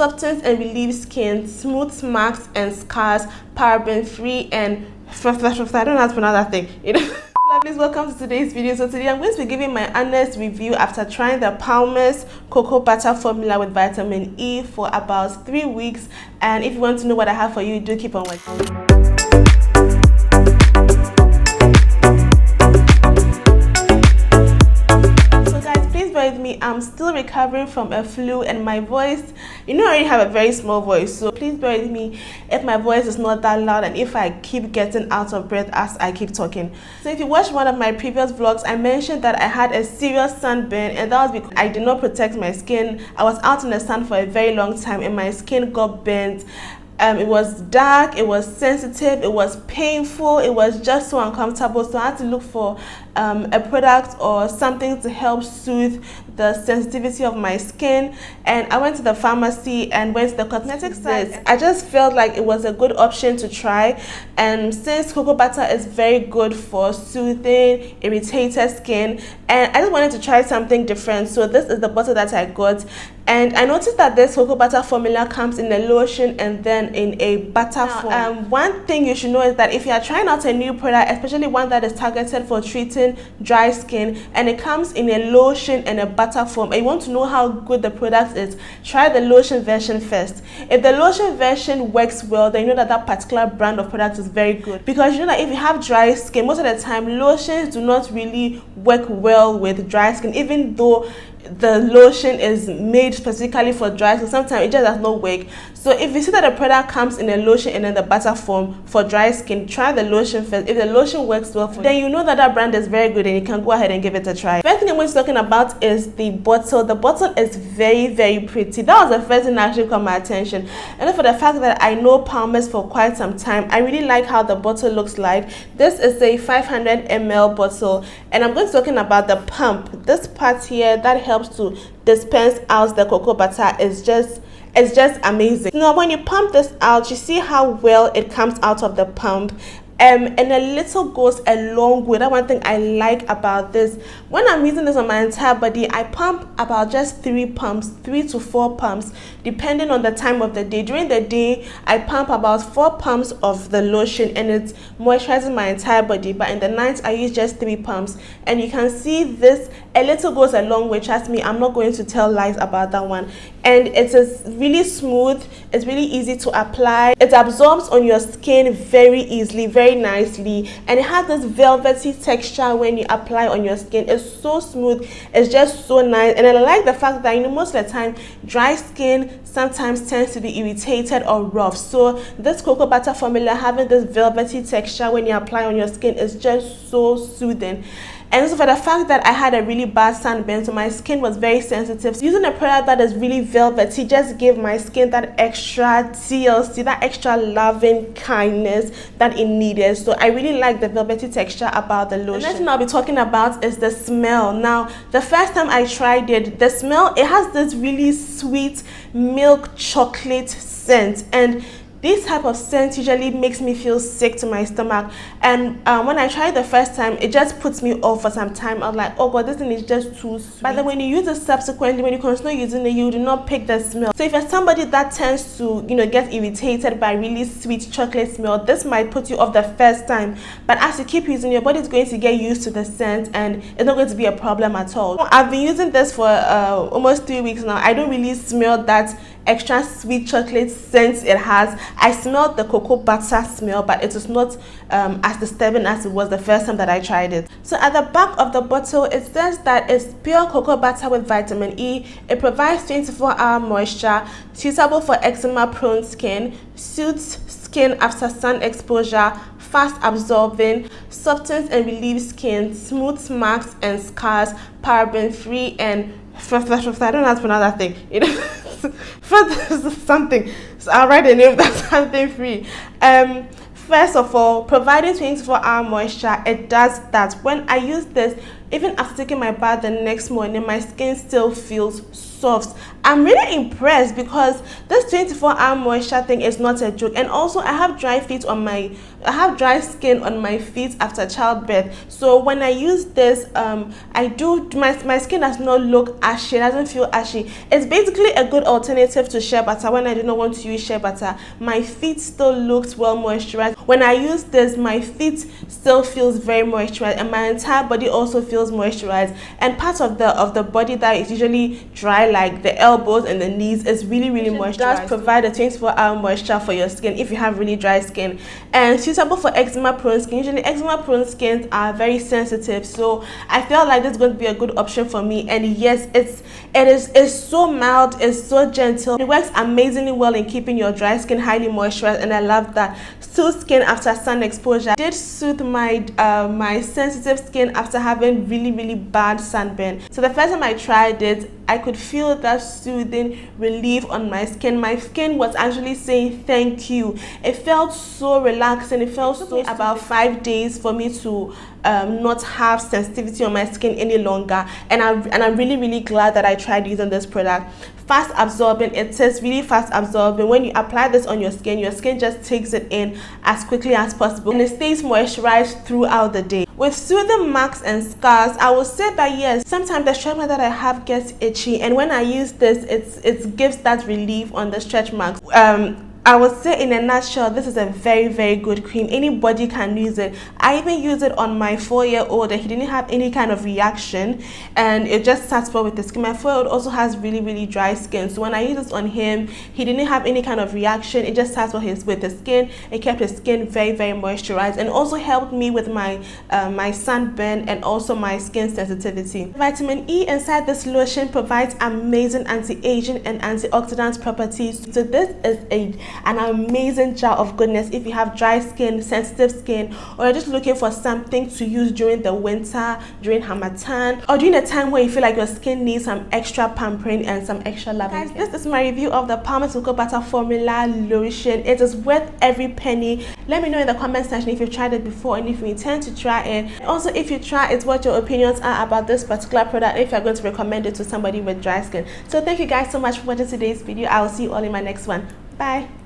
softens and relieves skin, smooths marks and scars, paraben free, and I don't know how to pronounce that thing. Lovelies, welcome to today's video. So today I'm going to be giving my honest review after trying the Palmer's cocoa butter formula with vitamin E for about 3 weeks. And if you want to know what I have for you, do keep on watching. With me, I'm still recovering from a flu and my voice, I already have a very small voice, so please bear with me if my voice is not that loud and if I keep getting out of breath as I keep talking. So if you watched one of my previous vlogs, I mentioned that I had a serious sunburn, and that was because I did not protect my skin. I was out in the sun for a very long time and my skin got burnt. It was dark, it was sensitive, it was painful, it was just so uncomfortable, so I had to look for a product or something to help soothe the sensitivity of my skin. And I went to the pharmacy and went to the cosmetic side. I just felt like it was a good option to try, and since cocoa butter is very good for soothing irritated skin, and I just wanted to try something different, so this is the bottle that I got. And I noticed that this cocoa butter formula comes in a lotion and then in a butter form. One thing you should know is that if you are trying out a new product, especially one that is targeted for treating dry skin, and it comes in a lotion and a butter form, and you want to know how good the product is, try the lotion version first. If the lotion version works well, then you know that that particular brand of product is very good, because you know that if you have dry skin, most of the time lotions do not really work well with dry skin, even though the lotion is made specifically for dry skin. Sometimes it just does not work. So if you see that the product comes in a lotion and then the butter form for dry skin, try the lotion first. If the lotion works well for you, then you know that that brand is very good and you can go ahead and give it a try. First thing I'm going to be talking about is the bottle. The bottle is very, very pretty. That was the first thing that actually caught my attention. And then for the fact that I know Palmer's for quite some time, I really like how the bottle looks like. This is a 500 ml bottle, and I'm going to be talking about the pump. This part here that helps to dispense out the cocoa butter is just amazing. Now when you pump this out, you see how well it comes out of the pump. And a little goes a long way. That's one thing I like about this. When I'm using this on my entire body, I pump about just 3 to 4 pumps, depending on the time of the day. During the day, I pump about 4 pumps of the lotion and it's moisturizing my entire body. But in the night, I use just 3 pumps. And you can see this, a little goes a long way. Trust me, I'm not going to tell lies about that one. And it is really smooth. It's really easy to apply. It absorbs on your skin very easily, very nicely, and it has this velvety texture when you apply on your skin. It's so smooth, it's just so nice. And I like the fact that most of the time dry skin sometimes tends to be irritated or rough, so this cocoa butter formula having this velvety texture when you apply on your skin is just so soothing. And so for the fact that I had a really bad sunburn, so my skin was very sensitive, so using a product that is really velvety just gave my skin that extra TLC, that extra loving kindness that it needed. So I really like the velvety texture about the lotion. The next thing I'll be talking about is the smell. Now, the first time I tried it, the smell, it has this really sweet milk chocolate scent, and this type of scent usually makes me feel sick to my stomach. And when I tried the first time, it just puts me off for some time. I was like, oh god, this thing is just too sweet. But then when you use it subsequently, when you continue using it, you do not pick the smell. So if you're somebody that tends to, get irritated by really sweet chocolate smell, this might put you off the first time. But as you keep using, your body is going to get used to the scent and it's not going to be a problem at all. I've been using this for almost 3 weeks now. I don't really smell that extra sweet chocolate scent it has. I smelled the cocoa butter smell, but it is not as disturbing as it was the first time that I tried it. So at the back of the bottle, it says that it's pure cocoa butter with vitamin E. It provides 24-hour moisture, suitable for eczema-prone skin, soothes skin after sun exposure, fast absorbing, softens and relieves skin, smooths marks and scars, paraben free, and I don't know how to pronounce that thing. Something. So I'll write the name. That's something free. First of all, providing 24-hour moisture, it does that. When I use this, even after taking my bath the next morning, my skin still feels soft. I'm really impressed because this 24-hour moisture thing is not a joke. And also I have dry skin on my feet after childbirth, so when I use this, my skin does not look ashy. It doesn't feel ashy. It's basically a good alternative to shea butter. When I do not want to use shea butter, my feet still looks well moisturized. When I use this, my feet still feels very moisturized, and my entire body also feels moisturized. And part of the body that is usually dry, like the elbows and the knees, is really moisturized. It does provide a 24-hour moisture for your skin if you have really dry skin, and suitable for eczema prone skin. Usually eczema prone skins are very sensitive, so I feel like this is going to be a good option for me. And yes, it's so mild, it's so gentle, it works amazingly well in keeping your dry skin highly moisturized, and I love that. Soothe skin after sun exposure. Did soothe my my sensitive skin after having really bad sunburn. So the first time I tried it, I could feel that soothing relief on my skin. My skin was actually saying thank you. It felt so relaxing. It felt so about 5 days for me to not have sensitivity on my skin any longer, and I'm really glad that I tried using this product. Fast absorbing. It is really fast absorbing. When you apply this on your skin just takes it in as quickly as possible, and it stays moisturized throughout the day. With soothing marks and scars, I will say that yes, sometimes the stretch mark that I have gets itchy, and when I use this, it gives that relief on the stretch marks. I would say in a nutshell, this is a very good cream. Anybody can use it. I even use it on my 4-year-old, and he didn't have any kind of reaction, and it just sat well with the skin. My 4-year-old also has really dry skin, so when I use this on him, he didn't have any kind of reaction. It just sat well with the skin. It kept his skin very moisturized, and also helped me with my my sunburn and also my skin sensitivity. Vitamin E inside this lotion provides amazing anti-aging and antioxidant properties. So this is an amazing jar of goodness if you have dry skin, sensitive skin, or you're just looking for something to use during the winter, during Harmattan, or during a time where you feel like your skin needs some extra pampering and some extra loving. Guys, this is my review of the Palmer's Cocoa Butter Formula Lotion. It is worth every penny. Let me know in the comment section if you've tried it before and if you intend to try it. And also, if you try it, what your opinions are about this particular product, if you're going to recommend it to somebody with dry skin. So thank you guys so much for watching today's video. I will see you all in my next one. Bye.